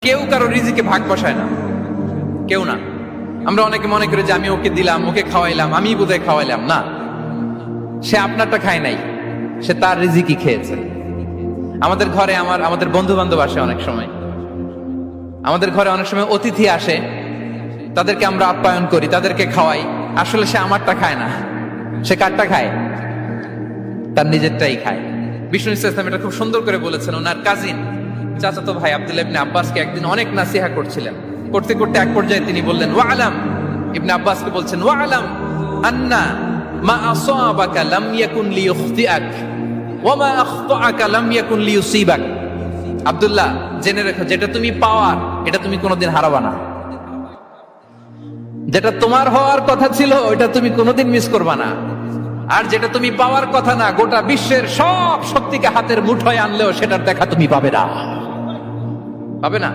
কেউ কারো রিজিকে ভাগ বসায় না, কেউ না। আমরা অনেকে মনে করি যে আমি ওকে দিলাম, ওকে খাওয়াইলাম, আমি বোধহয় খাওয়াইলাম। না, সে আপনারটা খায় নাই, সে তার রিজিকই খেয়েছে। আমাদের ঘরে আমাদের বন্ধু বান্ধব আসে অনেক সময়, আমাদের ঘরে অনেক সময় অতিথি আসে, তাদেরকে আমরা আপ্যায়ন করি, তাদেরকে খাওয়াই। আসলে সে আমারটা খায় না, সে কারটা খায়? তার নিজেরটাই খায়। বিষ্ণু ইসলাম এটা খুব সুন্দর করে বলেছেন। ওনার কাজিন চাচাতো ভাই আব্দুল্লাহ ইবনে আব্বাসকে একদিন অনেক নাসিহা করছিলেন। করতে করতে এক পর্যায়ে তিনি বললেন, ওয়ালাম, ইবনে আব্বাসকে বলছেন, ওয়ালাম আন্না মা আসাবাকা লাম ইয়াকুন লিইখতিআক ওয়া মা আখতাআকা লাম ইয়াকুন লিইউসিবাক। আব্দুল্লাহ, জেনে রেখো, যেটা তুমি পাওয়ার এটা তুমি কোনোদিন হারাবা না। যেটা তোমার হওয়ার কথা ছিল ওটা তুমি কোনোদিন মিস করবা না। আর যেটা তুমি পাওয়ার কথা না, গোটা বিশ্বের সব শক্তিকে হাতের মুঠোয় আনলেও সেটার দেখা তুমি পাবে না, পাবে না।